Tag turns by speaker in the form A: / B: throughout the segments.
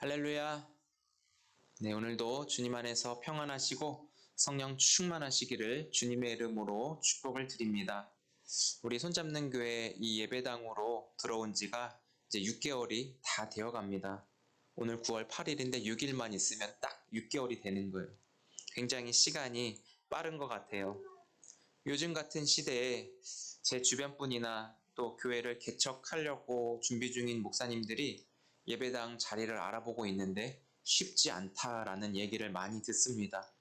A: 할렐루야. 네, 오늘도 주님 안에서 평안하시고 성령 충만하시기를 주님의 이름으로 축복을 드립니다. 우리 손잡는 교회 이 예배당으로 들어온 지가 이제 6개월이 다 되어 갑니다. 오늘 9월 8일인데 6일만 있으면 딱 6개월이 되는 거예요. 굉장히 시간이 빠른 것 같아요. 요즘 같은 시대에 제 주변 분이나 또 교회를 개척하려고 준비 중인 목사님들이 예배당 자리를 알아보고 있는데 쉽지 않다라는 얘기를 많이 듣습니다.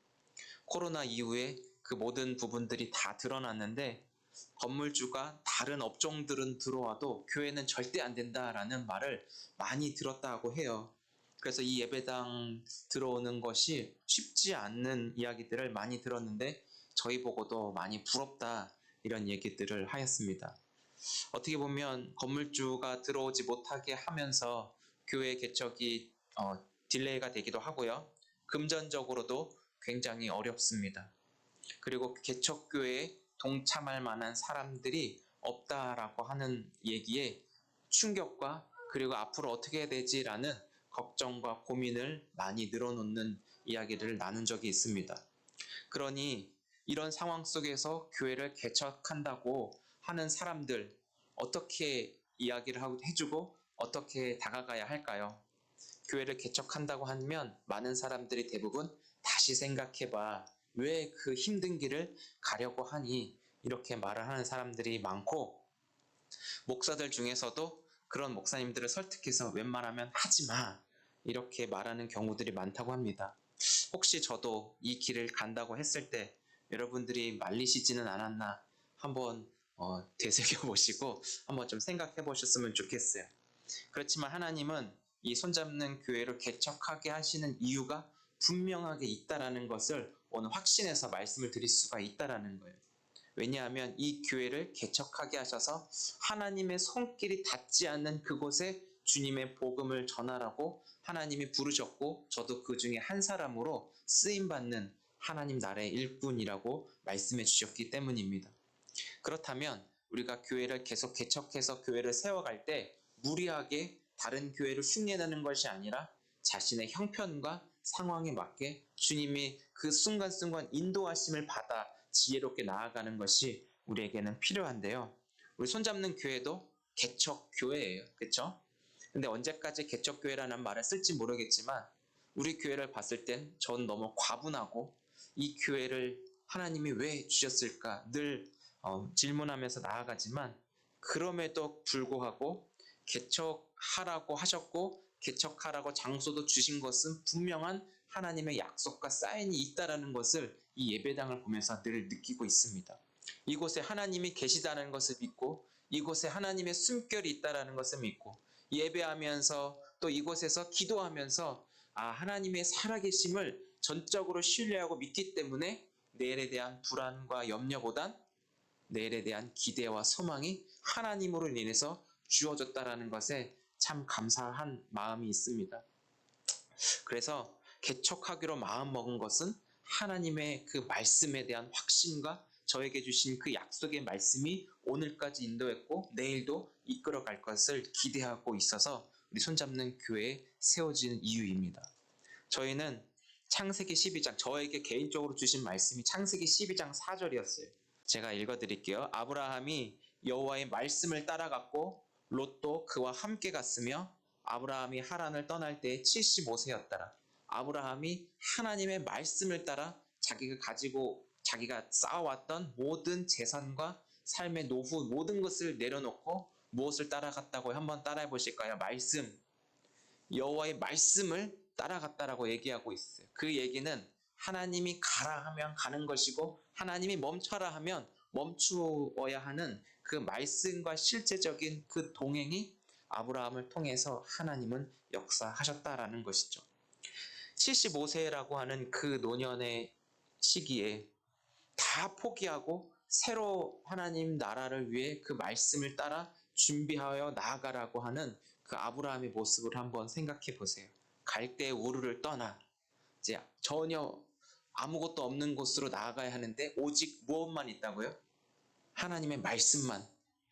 A: 코로나 이후에 그 모든 부분들이 다 드러났는데 건물주가 다른 업종들은 들어와도 교회는 절대 안 된다라는 말을 많이 들었다고 해요. 그래서 이 예배당 들어오는 것이 쉽지 않는 이야기들을 많이 들었는데 저희 보고도 많이 부럽다 이런 얘기들을 하였습니다. 어떻게 보면 건물주가 들어오지 못하게 하면서 교회 개척이 딜레이가 되기도 하고요. 금전적으로도 굉장히 어렵습니다. 그리고 개척교회에 동참할 만한 사람들이 없다라고 하는 얘기에 충격과 그리고 앞으로 어떻게 해야 되지라는 걱정과 고민을 많이 늘어놓는 이야기를 나눈 적이 있습니다. 그러니 이런 상황 속에서 교회를 개척한다고 하는 사람들 어떻게 이야기를 해주고 어떻게 다가가야 할까요? 교회를 개척한다고 하면 많은 사람들이 대부분 다시 생각해봐. 왜 그 힘든 길을 가려고 하니? 이렇게 말을 하는 사람들이 많고 목사들 중에서도 그런 목사님들을 설득해서 웬만하면 하지 마. 이렇게 말하는 경우들이 많다고 합니다. 혹시 저도 이 길을 간다고 했을 때 여러분들이 말리시지는 않았나 한번 되새겨 보시고 한번 좀 생각해 보셨으면 좋겠어요. 그렇지만 하나님은 이 손잡는 교회를 개척하게 하시는 이유가 분명하게 있다라는 것을 오늘 확신해서 말씀을 드릴 수가 있다라는 거예요. 왜냐하면 이 교회를 개척하게 하셔서 하나님의 손길이 닿지 않는 그곳에 주님의 복음을 전하라고 하나님이 부르셨고 저도 그 중에 한 사람으로 쓰임받는 하나님 나라의 일꾼이라고 말씀해 주셨기 때문입니다. 그렇다면 우리가 교회를 계속 개척해서 교회를 세워갈 때 무리하게 다른 교회를 흉내내는 것이 아니라 자신의 형편과 상황에 맞게 주님이 그 순간순간 인도하심을 받아 지혜롭게 나아가는 것이 우리에게는 필요한데요. 우리 손잡는 교회도 개척 교회예요. 그렇죠? 근데 언제까지 개척 교회라는 말을 쓸지 모르겠지만 우리 교회를 봤을 땐 전 너무 과분하고 이 교회를 하나님이 왜 주셨을까 늘 질문하면서 나아가지만 그럼에도 불구하고 개척하라고 하셨고 개척하라고 장소도 주신 것은 분명한 하나님의 약속과 사인이 있다라는 것을 이 예배당을 보면서 늘 느끼고 있습니다. 이곳에 하나님이 계시다는 것을 믿고 이곳에 하나님의 숨결이 있다라는 것을 믿고 예배하면서 또 이곳에서 기도하면서 하나님의 살아계심을 전적으로 신뢰하고 믿기 때문에 내일에 대한 불안과 염려보단 내일에 대한 기대와 소망이 하나님으로 인해서 주어졌다라는 것에 참 감사한 마음이 있습니다. 그래서 개척하기로 마음먹은 것은 하나님의 그 말씀에 대한 확신과 저에게 주신 그 약속의 말씀이 오늘까지 인도했고 내일도 이끌어갈 것을 기대하고 있어서 우리 손잡는 교회에 세워지는 이유입니다. 저희는 창세기 12장, 저에게 개인적으로 주신 말씀이 창세기 12장 4절이었어요. 제가 읽어드릴게요. 아브라함이 여호와의 말씀을 따라갔고 롯도 그와 함께 갔으며 아브라함이 하란을 떠날 때 75세였더라. 아브라함이 하나님의 말씀을 따라 자기가 쌓아왔던 모든 재산과 삶의 노후 모든 것을 내려놓고 무엇을 따라갔다고 한번 따라해 보실까요? 말씀. 여호와의 말씀을 따라갔다라고 얘기하고 있어요. 그 얘기는 하나님이 가라 하면 가는 것이고 하나님이 멈춰라 하면 멈추어야 하는 그 말씀과 실제적인 그 동행이 아브라함을 통해서 하나님은 역사하셨다라는 것이죠. 75세라고 하는 그 노년의 시기에 다 포기하고 새로 하나님 나라를 위해 그 말씀을 따라 준비하여 나아가라고 하는 그 아브라함의 모습을 한번 생각해 보세요. 갈대 우르를 떠나 이제 전혀 아무것도 없는 곳으로 나아가야 하는데 오직 무엇만 있다고요? 하나님의 말씀만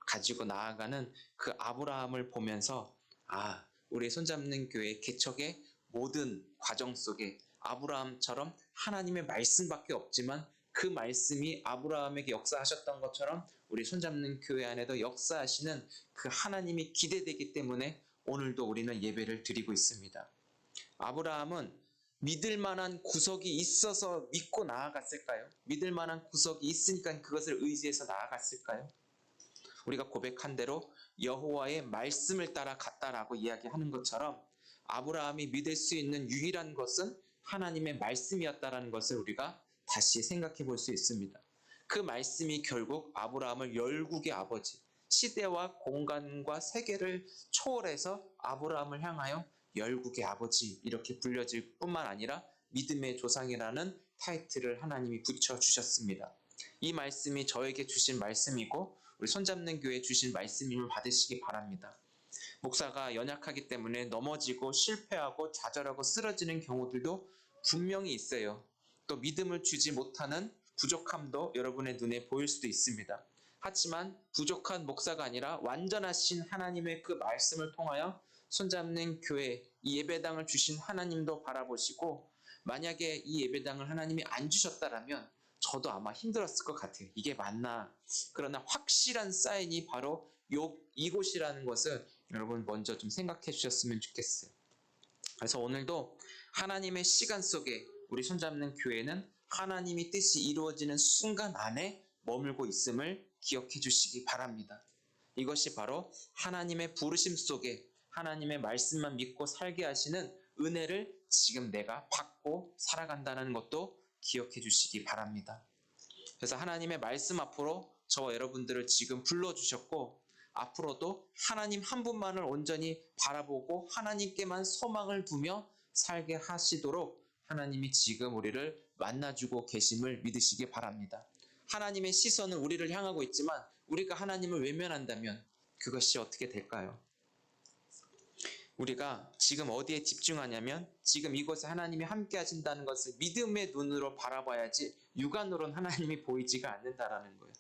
A: 가지고 나아가는 그 아브라함을 보면서 우리 손잡는 교회 개척에 모든 과정 속에 아브라함처럼 하나님의 말씀밖에 없지만 그 말씀이 아브라함에게 역사하셨던 것처럼 우리 손잡는 교회 안에도 역사하시는 그 하나님이 기대되기 때문에 오늘도 우리는 예배를 드리고 있습니다. 아브라함은 믿을 만한 구석이 있어서 믿고 나아갔을까요? 믿을 만한 구석이 있으니까 그것을 의지해서 나아갔을까요? 우리가 고백한 대로 여호와의 말씀을 따라 갔다라고 이야기하는 것처럼 아브라함이 믿을 수 있는 유일한 것은 하나님의 말씀이었다라는 것을 우리가 다시 생각해 볼 수 있습니다. 그 말씀이 결국 아브라함을 열국의 아버지, 시대와 공간과 세계를 초월해서 아브라함을 향하여 열국의 아버지 이렇게 불려질 뿐만 아니라 믿음의 조상이라는 타이틀을 하나님이 붙여주셨습니다. 이 말씀이 저에게 주신 말씀이고 우리 손잡는 교회에 주신 말씀임을 받으시기 바랍니다. 목사가 연약하기 때문에 넘어지고 실패하고 좌절하고 쓰러지는 경우들도 분명히 있어요. 또 믿음을 주지 못하는 부족함도 여러분의 눈에 보일 수도 있습니다. 하지만 부족한 목사가 아니라 완전하신 하나님의 그 말씀을 통하여 손잡는 교회, 이 예배당을 주신 하나님도 바라보시고 만약에 이 예배당을 하나님이 안 주셨다라면 저도 아마 힘들었을 것 같아요. 이게 맞나? 그러나 확실한 사인이 바로 이곳이라는 것을 여러분 먼저 좀 생각해 주셨으면 좋겠어요. 그래서 오늘도 하나님의 시간 속에 우리 손잡는 교회는 하나님의 뜻이 이루어지는 순간 안에 머물고 있음을 기억해 주시기 바랍니다. 이것이 바로 하나님의 부르심 속에 하나님의 말씀만 믿고 살게 하시는 은혜를 지금 내가 받고 살아간다는 것도 기억해 주시기 바랍니다. 그래서 하나님의 말씀 앞으로 저와 여러분들을 지금 불러주셨고 앞으로도 하나님 한 분만을 온전히 바라보고 하나님께만 소망을 두며 살게 하시도록 하나님이 지금 우리를 만나주고 계심을 믿으시기 바랍니다. 하나님의 시선은 우리를 향하고 있지만 우리가 하나님을 외면한다면 그것이 어떻게 될까요? 우리가 지금 어디에 집중하냐면 지금 이곳에 하나님이 함께 하신다는 것을 믿음의 눈으로 바라봐야지 육안으로는 하나님이 보이지가 않는다라는 거예요.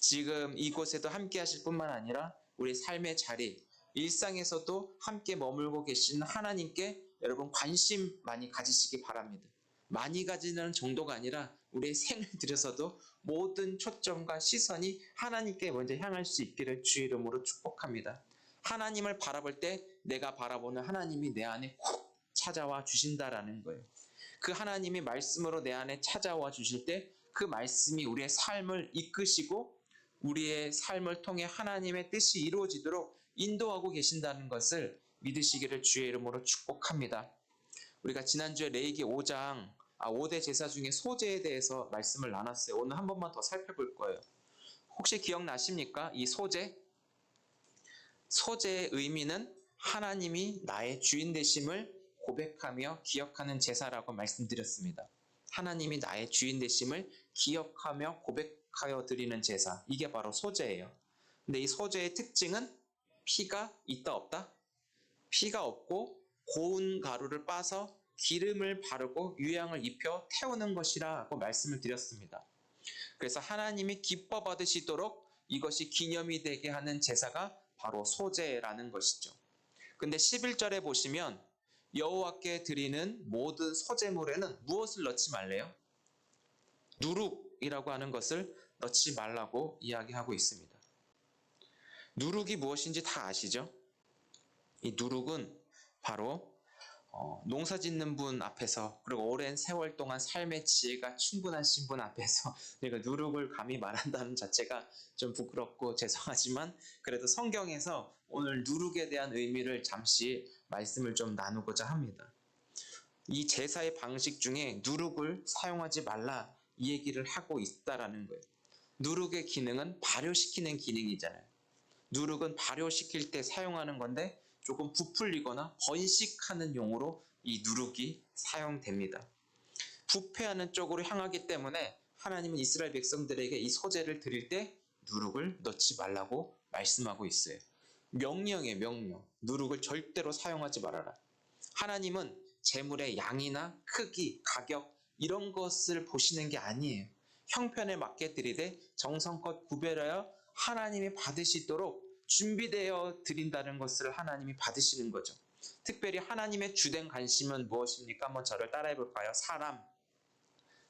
A: 지금 이곳에도 함께 하실 뿐만 아니라 우리 삶의 자리, 일상에서도 함께 머물고 계신 하나님께 여러분 관심 많이 가지시기 바랍니다. 많이 가지는 정도가 아니라 우리의 생을 들여서도 모든 초점과 시선이 하나님께 먼저 향할 수 있기를 주의 이름으로 축복합니다. 하나님을 바라볼 때 내가 바라보는 하나님이 내 안에 콕 찾아와 주신다라는 거예요. 그 하나님이 말씀으로 내 안에 찾아와 주실 때 그 말씀이 우리의 삶을 이끄시고 우리의 삶을 통해 하나님의 뜻이 이루어지도록 인도하고 계신다는 것을 믿으시기를 주의 이름으로 축복합니다. 우리가 지난주에 레위기 5대 제사 중에 소제에 대해서 말씀을 나눴어요. 오늘 한 번만 더 살펴볼 거예요. 혹시 기억나십니까? 이 소제의 의미는 하나님이 나의 주인 되심을 고백하며 기억하는 제사라고 말씀드렸습니다. 하나님이 나의 주인 되심을 기억하며 고백하여 드리는 제사, 이게 바로 소제예요. 근데 이 소제의 특징은 피가 있다 없다? 피가 없고 고운 가루를 빻아서 기름을 바르고 유향을 입혀 태우는 것이라고 말씀을 드렸습니다. 그래서 하나님이 기뻐 받으시도록 이것이 기념이 되게 하는 제사가 바로 소제라는 것이죠. 근데 11절에 보시면 여호와께 드리는 모든 소제물에는 무엇을 넣지 말래요? 누룩이라고 하는 것을 넣지 말라고 이야기하고 있습니다. 누룩이 무엇인지 다 아시죠? 이 누룩은 바로 농사 짓는 분 앞에서 그리고 오랜 세월 동안 삶의 지혜가 충분하신 분 앞에서 내가 누룩을 감히 말한다는 자체가 좀 부끄럽고 죄송하지만 그래도 성경에서 오늘 누룩에 대한 의미를 잠시 말씀을 좀 나누고자 합니다. 이 제사의 방식 중에 누룩을 사용하지 말라 이 얘기를 하고 있다라는 거예요. 누룩의 기능은 발효시키는 기능이잖아요. 누룩은 발효시킬 때 사용하는 건데 조금 부풀리거나 번식하는 용으로 이 누룩이 사용됩니다. 부패하는 쪽으로 향하기 때문에 하나님은 이스라엘 백성들에게 이 소제를 드릴 때 누룩을 넣지 말라고 말씀하고 있어요. 명령이에요, 명령. 누룩을 절대로 사용하지 말아라. 하나님은 제물의 양이나 크기, 가격 이런 것을 보시는 게 아니에요. 형편에 맞게 드리되 정성껏 구별하여 하나님이 받으시도록 준비되어 드린다는 것을 하나님이 받으시는 거죠. 특별히 하나님의 주된 관심은 무엇입니까? 한번 저를 따라해 볼까요? 사람.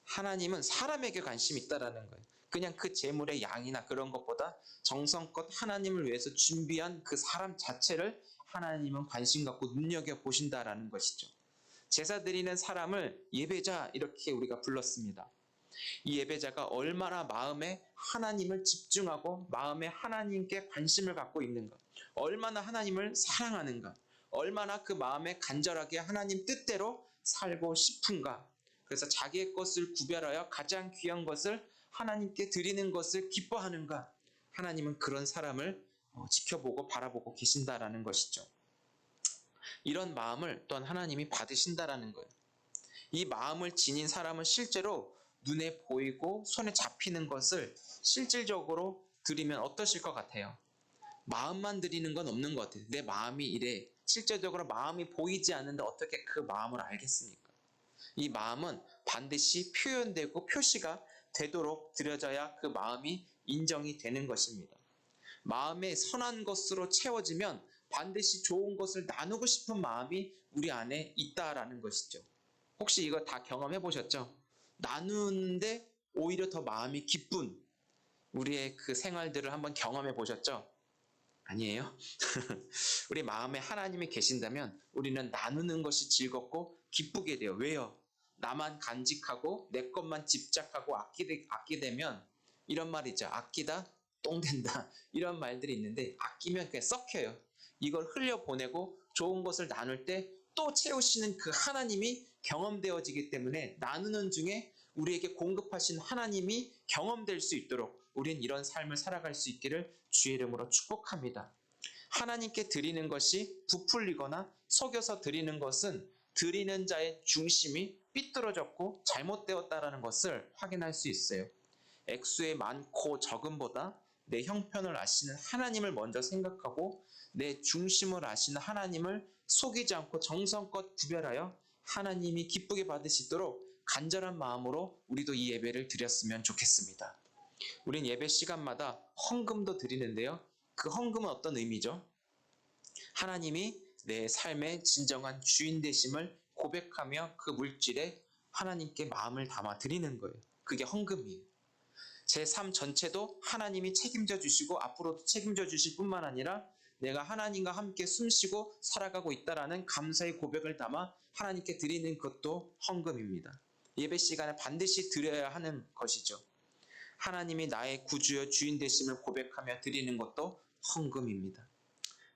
A: 하나님은 사람에게 관심이 있다라는 거예요. 그냥 그 재물의 양이나 그런 것보다 정성껏 하나님을 위해서 준비한 그 사람 자체를 하나님은 관심 갖고 눈여겨보신다라는 것이죠. 제사 드리는 사람을 예배자 이렇게 우리가 불렀습니다. 이 예배자가 얼마나 마음에 하나님을 집중하고 마음에 하나님께 관심을 갖고 있는가, 얼마나 하나님을 사랑하는가, 얼마나 그 마음에 간절하게 하나님 뜻대로 살고 싶은가. 그래서 자기의 것을 구별하여 가장 귀한 것을 하나님께 드리는 것을 기뻐하는가. 하나님은 그런 사람을 지켜보고 바라보고 계신다라는 것이죠. 이런 마음을 또한 하나님이 받으신다라는 거예요. 이 마음을 지닌 사람은 실제로 눈에 보이고 손에 잡히는 것을 실질적으로 드리면 어떠실 것 같아요? 마음만 드리는 건 없는 것 같아요. 내 마음이 이래. 실제적으로 마음이 보이지 않는데 어떻게 그 마음을 알겠습니까? 이 마음은 반드시 표현되고 표시가 되도록 드려져야 그 마음이 인정이 되는 것입니다. 마음에 선한 것으로 채워지면 반드시 좋은 것을 나누고 싶은 마음이 우리 안에 있다라는 것이죠. 혹시 이거 다 경험해 보셨죠? 나누는데 오히려 더 마음이 기쁜 우리의 그 생활들을 한번 경험해 보셨죠? 아니에요? 우리 마음에 하나님이 계신다면 우리는 나누는 것이 즐겁고 기쁘게 돼요. 왜요? 나만 간직하고 내 것만 집착하고 아끼게 되면 이런 말이죠. 아끼다 똥 된다 이런 말들이 있는데 아끼면 그냥 썩혀요. 이걸 흘려보내고 좋은 것을 나눌 때 또 채우시는 그 하나님이 경험되어지기 때문에 나누는 중에 우리에게 공급하신 하나님이 경험될 수 있도록 우린 이런 삶을 살아갈 수 있기를 주의 이름으로 축복합니다. 하나님께 드리는 것이 부풀리거나 속여서 드리는 것은 드리는 자의 중심이 삐뚤어졌고 잘못되었다는 것을 확인할 수 있어요. 액수의 많고 적음보다 내 형편을 아시는 하나님을 먼저 생각하고 내 중심을 아시는 하나님을 속이지 않고 정성껏 구별하여 하나님이 기쁘게 받으시도록 간절한 마음으로 우리도 이 예배를 드렸으면 좋겠습니다. 우린 예배 시간마다 헌금도 드리는데요. 그 헌금은 어떤 의미죠? 하나님이 내 삶의 진정한 주인 되심을 고백하며 그 물질에 하나님께 마음을 담아 드리는 거예요. 그게 헌금이에요. 제 삶 전체도 하나님이 책임져 주시고 앞으로도 책임져 주실 뿐만 아니라 내가 하나님과 함께 숨쉬고 살아가고 있다라는 감사의 고백을 담아 하나님께 드리는 것도 헌금입니다. 예배 시간에 반드시 드려야 하는 것이죠. 하나님이 나의 구주여 주인 되심을 고백하며 드리는 것도 헌금입니다.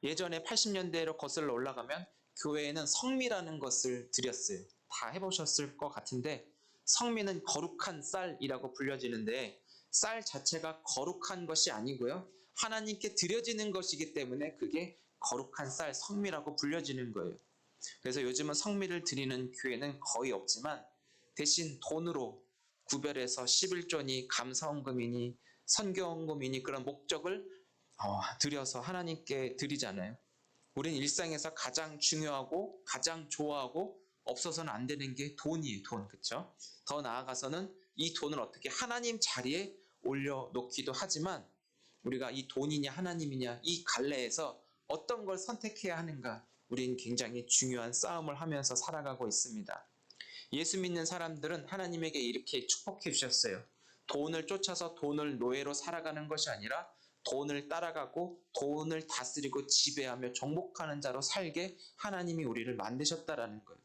A: 예전에 80년대로 거슬러 올라가면 교회에는 성미라는 것을 드렸어요. 다 해보셨을 것 같은데 성미는 거룩한 쌀이라고 불려지는데 쌀 자체가 거룩한 것이 아니고요. 하나님께 드려지는 것이기 때문에 그게 거룩한 쌀, 성미라고 불려지는 거예요. 그래서 요즘은 성미를 드리는 교회는 거의 없지만 대신 돈으로 구별해서 11조니 감사헌금이니 선교헌금이니 그런 목적을 드려서 하나님께 드리잖아요. 우리는 일상에서 가장 중요하고 가장 좋아하고 없어서는 안 되는 게 돈이에요. 돈. 그렇죠? 더 나아가서는 이 돈을 어떻게 하나님 자리에 올려놓기도 하지만 우리가 이 돈이냐 하나님이냐 이 갈래에서 어떤 걸 선택해야 하는가 우리는 굉장히 중요한 싸움을 하면서 살아가고 있습니다. 예수 믿는 사람들은 하나님에게 이렇게 축복해 주셨어요. 돈을 쫓아서 돈을 노예로 살아가는 것이 아니라 돈을 따라가고 돈을 다스리고 지배하며 정복하는 자로 살게 하나님이 우리를 만드셨다라는 거예요.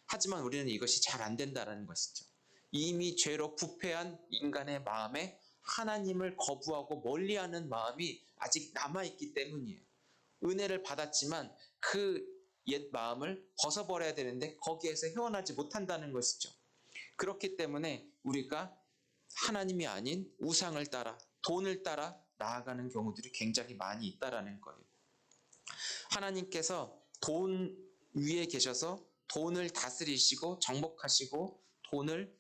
A: 하지만 우리는 이것이 잘 안 된다는 것이죠. 이미 죄로 부패한 인간의 마음에 하나님을 거부하고 멀리하는 마음이 아직 남아있기 때문이에요. 은혜를 받았지만 그 옛 마음을 벗어버려야 되는데 거기에서 헤어나지 못한다는 것이죠. 그렇기 때문에 우리가 하나님이 아닌 우상을 따라 돈을 따라 나아가는 경우들이 굉장히 많이 있다라는 거예요. 하나님께서 돈 위에 계셔서 돈을 다스리시고 정복하시고 돈을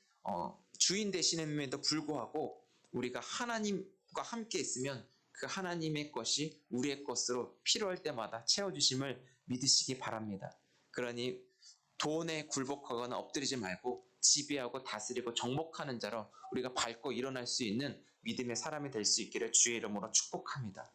A: 주인 되시는데도 불구하고 우리가 하나님과 함께 있으면 그 하나님의 것이 우리의 것으로 필요할 때마다 채워주심을 믿으시기 바랍니다. 그러니 돈에 굴복하거나 엎드리지 말고 지배하고 다스리고 정복하는 자로 우리가 밟고 일어날 수 있는 믿음의 사람이 될 수 있기를 주의 이름으로 축복합니다.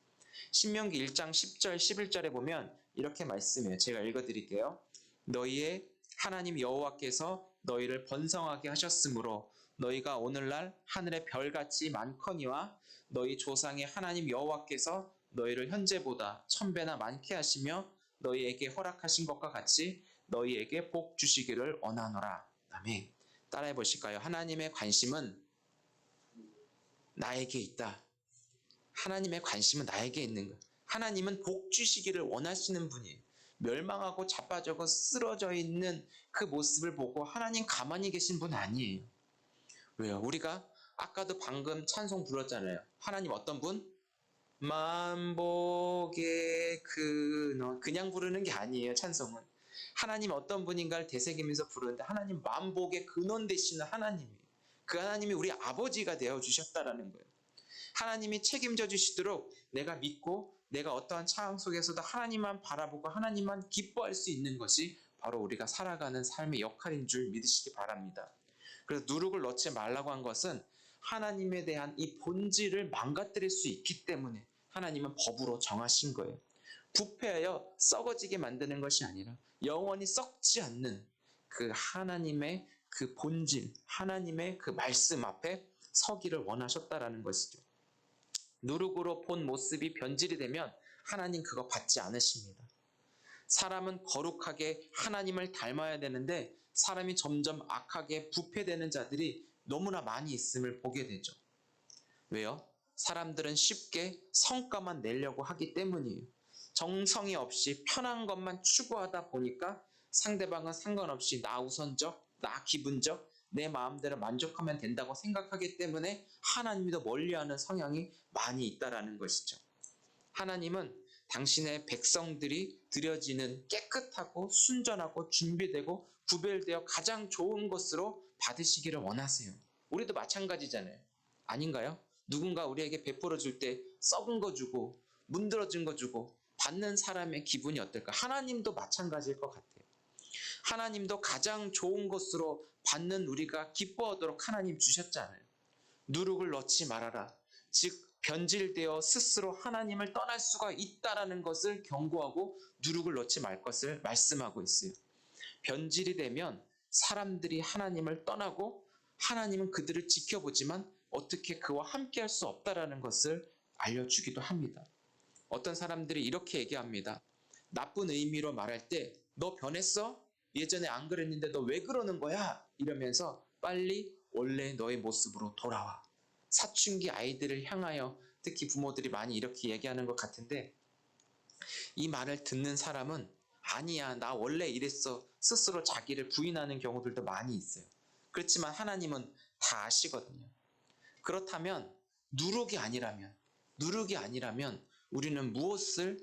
A: 신명기 1장 10절 11절에 보면 이렇게 말씀해요. 제가 읽어드릴게요. 너희의 하나님 여호와께서 너희를 번성하게 하셨으므로 너희가 오늘날 하늘의 별같이 많거니와 너희 조상의 하나님 여호와께서 너희를 현재보다 1000배나 많게 하시며 너희에게 허락하신 것과 같이 너희에게 복 주시기를 원하노라. 아멘. 따라해 보실까요? 하나님의 관심은 나에게 있다. 하나님의 관심은 나에게 있는 거예요. 하나님은 복 주시기를 원하시는 분이에요. 멸망하고 자빠져고 쓰러져 있는 그 모습을 보고 하나님 가만히 계신 분 아니에요. 왜요? 우리가 아까도 방금 찬송 불렀잖아요. 하나님 어떤 분? 만복의 근원. 그냥 부르는 게 아니에요. 찬송은. 하나님 어떤 분인가를 되새기면서 부르는데 하나님 만복의 근원 되시는 하나님이에요. 그 하나님이 우리 아버지가 되어주셨다라는 거예요. 하나님이 책임져 주시도록 내가 믿고 내가 어떠한 상황 속에서도 하나님만 바라보고 하나님만 기뻐할 수 있는 것이 바로 우리가 살아가는 삶의 역할인 줄 믿으시기 바랍니다. 그래서 누룩을 넣지 말라고 한 것은 하나님에 대한 이 본질을 망가뜨릴 수 있기 때문에 하나님은 법으로 정하신 거예요. 부패하여 썩어지게 만드는 것이 아니라 영원히 썩지 않는 그 하나님의 그 본질, 하나님의 그 말씀 앞에 서기를 원하셨다라는 것이죠. 누룩으로 본 모습이 변질이 되면 하나님 그거 받지 않으십니다. 사람은 거룩하게 하나님을 닮아야 되는데 사람이 점점 악하게 부패되는 자들이 너무나 많이 있음을 보게 되죠. 왜요? 사람들은 쉽게 성과만 내려고 하기 때문이에요. 정성이 없이 편한 것만 추구하다 보니까 상대방은 상관없이 나 우선적, 나 기분적, 내 마음대로 만족하면 된다고 생각하기 때문에 하나님도 멀리하는 성향이 많이 있다라는 것이죠. 하나님은 당신의 백성들이 드려지는 깨끗하고 순전하고 준비되고 구별되어 가장 좋은 것으로 받으시기를 원하세요. 우리도 마찬가지잖아요. 아닌가요? 누군가 우리에게 베풀어 줄 때 썩은 거 주고 문드러진 거 주고 받는 사람의 기분이 어떨까? 하나님도 마찬가지일 것 같아요. 하나님도 가장 좋은 것으로 받는 우리가 기뻐하도록 하나님 주셨잖아요. 누룩을 넣지 말아라. 즉 변질되어 스스로 하나님을 떠날 수가 있다라는 것을 경고하고 누룩을 넣지 말 것을 말씀하고 있어요. 변질이 되면 사람들이 하나님을 떠나고 하나님은 그들을 지켜보지만 어떻게 그와 함께할 수 없다라는 것을 알려주기도 합니다. 어떤 사람들이 이렇게 얘기합니다. 나쁜 의미로 말할 때 너 변했어? 예전에 안 그랬는데 너 왜 그러는 거야? 이러면서 빨리 원래 너의 모습으로 돌아와. 사춘기 아이들을 향하여 특히 부모들이 많이 이렇게 얘기하는 것 같은데 이 말을 듣는 사람은 아니야 나 원래 이랬어 스스로 자기를 부인하는 경우들도 많이 있어요. 그렇지만 하나님은 다 아시거든요. 그렇다면 누룩이 아니라면 우리는 무엇을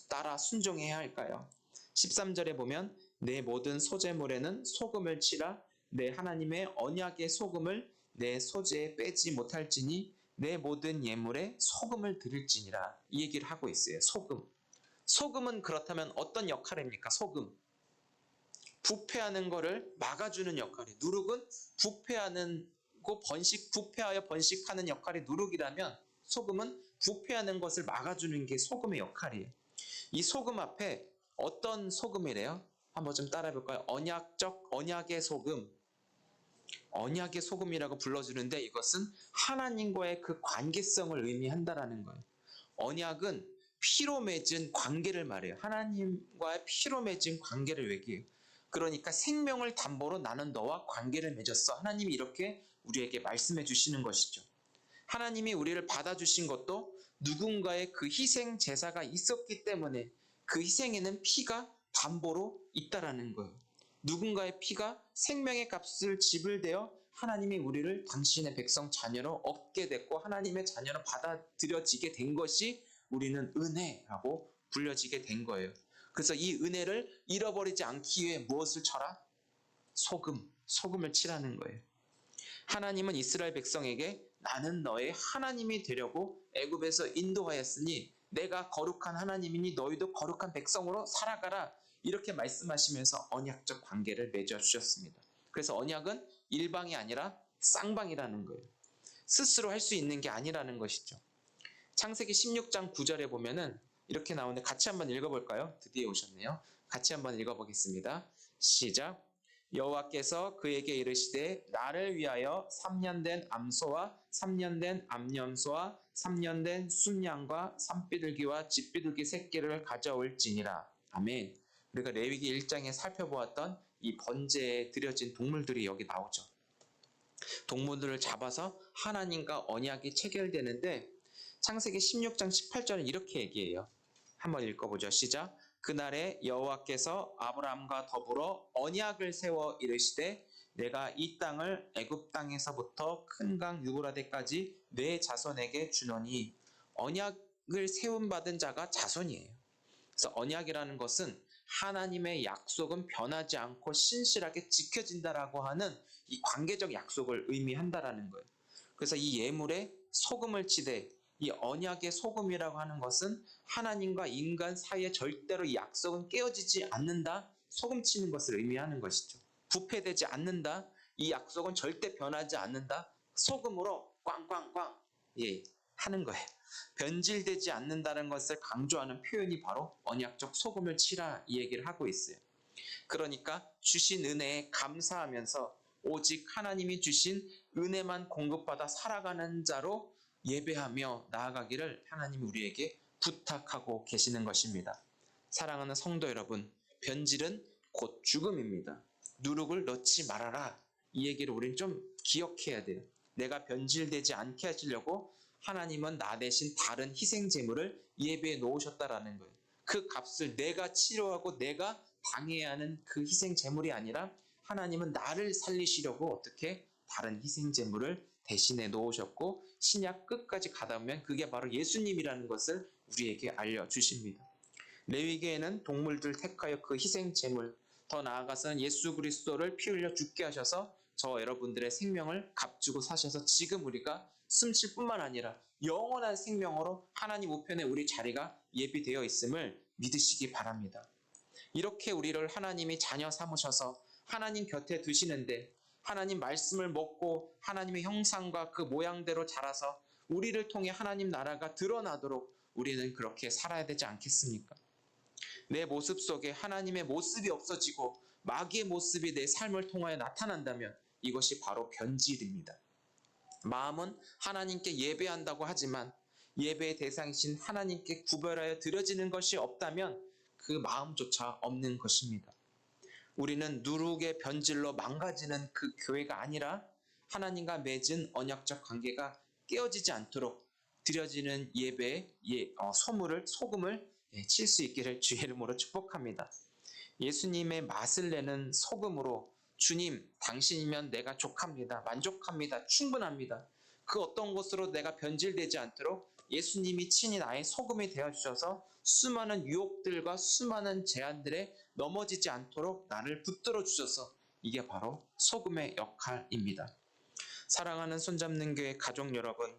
A: 따라 순종해야 할까요? 13절에 보면 내 모든 소재물에는 소금을 치라 내 하나님의 언약의 소금을 내 소재에 빼지 못할지니 내 모든 예물에 소금을 드릴지니라 이 얘기를 하고 있어요. 소금은 그렇다면 어떤 역할입니까? 소금 부패하는 거를 막아주는 역할이 누룩은 부패하여 번식하는 역할이 누룩이라면 소금은 부패하는 것을 막아주는 게 소금의 역할이에요. 이 소금 앞에 어떤 소금이래요? 한번 좀 따라해 볼까요? 언약의 소금이라고 불러주는데 이것은 하나님과의 그 관계성을 의미한다라는 거예요. 언약은 피로 맺은 관계를 말해요. 하나님과의 피로 맺은 관계를 얘기해요. 그러니까 생명을 담보로 나는 너와 관계를 맺었어. 하나님이 이렇게 우리에게 말씀해 주시는 것이죠. 하나님이 우리를 받아주신 것도 누군가의 그 희생 제사가 있었기 때문에 그 희생에는 피가 담보로 있다라는 거예요. 누군가의 피가 생명의 값을 지불되어 하나님이 우리를 당신의 백성 자녀로 얻게 됐고 하나님의 자녀로 받아들여지게 된 것이 우리는 은혜라고 불려지게 된 거예요. 그래서 이 은혜를 잃어버리지 않기 위해 무엇을 쳐라? 소금을 치라는 거예요. 하나님은 이스라엘 백성에게 나는 너의 하나님이 되려고 애굽에서 인도하였으니 내가 거룩한 하나님이니 너희도 거룩한 백성으로 살아가라 이렇게 말씀하시면서 언약적 관계를 맺어주셨습니다. 그래서 언약은 일방이 아니라 쌍방이라는 거예요. 스스로 할 수 있는 게 아니라는 것이죠. 창세기 16장 9절에 보면은 이렇게 나오는데 같이 한번 읽어볼까요? 드디어 오셨네요. 같이 한번 읽어보겠습니다. 시작. 여호와께서 그에게 이르시되 나를 위하여 3년 된 암소와 3년 된 암염소와 3년 된 순양과 산비둘기와 집비둘기 새끼를 가져올지니라. 아멘. 우리가 레위기 1장에 살펴보았던 이 번제에 드려진 동물들이 여기 나오죠. 동물들을 잡아서 하나님과 언약이 체결되는데 창세기 16장 18절은 이렇게 얘기해요. 한번 읽어보죠. 시작. 그날에 여호와께서 아브라함과 더불어 언약을 세워 이르시되 내가 이 땅을 애굽 땅에서부터 큰 강 유브라데까지 내 자손에게 주노니. 언약을 세움 받은 자가 자손이에요. 그래서 언약이라는 것은 하나님의 약속은 변하지 않고 신실하게 지켜진다라고 하는 이 관계적 약속을 의미한다라는 거예요. 그래서 이 예물에 소금을 치되 이 언약의 소금이라고 하는 것은 하나님과 인간 사이에 절대로 이 약속은 깨어지지 않는다. 소금 치는 것을 의미하는 것이죠. 부패되지 않는다. 이 약속은 절대 변하지 않는다. 소금으로 꽝꽝꽝 하는 거예요. 변질되지 않는다는 것을 강조하는 표현이 바로 언약적 소금을 치라 이 얘기를 하고 있어요. 그러니까 주신 은혜에 감사하면서 오직 하나님이 주신 은혜만 공급받아 살아가는 자로 예배하며 나아가기를 하나님이 우리에게 부탁하고 계시는 것입니다. 사랑하는 성도 여러분, 변질은 곧 죽음입니다. 누룩을 넣지 말아라. 이 얘기를 우린 좀 기억해야 돼요. 내가 변질되지 않게 하시려고 하나님은 나 대신 다른 희생 제물을 예배해 놓으셨다라는 거예요. 그 값을 내가 치료하고 내가 당해야 하는 그 희생 제물이 아니라 하나님은 나를 살리시려고 어떻게 다른 희생 제물을 대신해 놓으셨고 신약 끝까지 가다 보면 그게 바로 예수님이라는 것을 우리에게 알려주십니다. 레위기에는 동물들 택하여 그 희생 제물, 더 나아가서는 예수 그리스도를 피 흘려 죽게 하셔서 저 여러분들의 생명을 값주고 사셔서 지금 우리가 숨쉴 뿐만 아니라 영원한 생명으로 하나님 우편에 우리 자리가 예비되어 있음을 믿으시기 바랍니다. 이렇게 우리를 하나님이 자녀 삼으셔서 하나님 곁에 두시는데 하나님 말씀을 먹고 하나님의 형상과 그 모양대로 자라서 우리를 통해 하나님 나라가 드러나도록 우리는 그렇게 살아야 되지 않겠습니까? 내 모습 속에 하나님의 모습이 없어지고 마귀의 모습이 내 삶을 통하여 나타난다면 이것이 바로 변질입니다. 마음은 하나님께 예배한다고 하지만 예배의 대상이신 하나님께 구별하여 드려지는 것이 없다면 그 마음조차 없는 것입니다. 우리는 누룩의 변질로 망가지는 그 교회가 아니라 하나님과 맺은 언약적 관계가 깨어지지 않도록 드려지는 예배의 소금을 칠 수 있기를 주의 이름으로 축복합니다. 예수님의 맛을 내는 소금으로 주님, 당신이면 내가 족합니다. 만족합니다. 충분합니다. 그 어떤 것으로 내가 변질되지 않도록 예수님이 친히 나의 소금이 되어주셔서 수많은 유혹들과 수많은 제한들에 넘어지지 않도록 나를 붙들어 주셔서 이게 바로 소금의 역할입니다. 사랑하는 손잡는 교회 가족 여러분,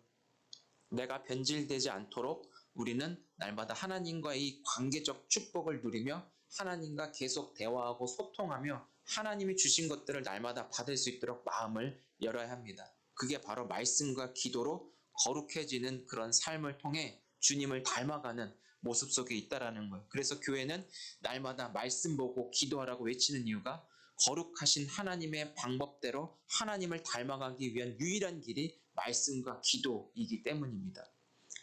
A: 내가 변질되지 않도록 우리는 날마다 하나님과의 이 관계적 축복을 누리며 하나님과 계속 대화하고 소통하며 하나님이 주신 것들을 날마다 받을 수 있도록 마음을 열어야 합니다. 그게 바로 말씀과 기도로 거룩해지는 그런 삶을 통해 주님을 닮아가는 모습 속에 있다라는 거예요. 그래서 교회는 날마다 말씀 보고 기도하라고 외치는 이유가 거룩하신 하나님의 방법대로 하나님을 닮아가기 위한 유일한 길이 말씀과 기도이기 때문입니다.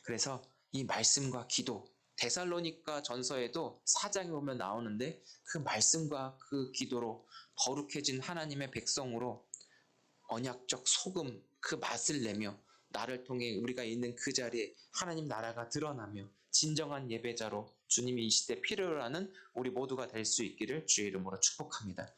A: 그래서 이 말씀과 기도, 데살로니가 전서에도 4장에 보면 나오는데 그 말씀과 그 기도로 거룩해진 하나님의 백성으로 언약적 소금 그 맛을 내며 나를 통해 우리가 있는 그 자리에 하나님 나라가 드러나며 진정한 예배자로 주님이 이 시대 필요로 하는 우리 모두가 될 수 있기를 주의 이름으로 축복합니다.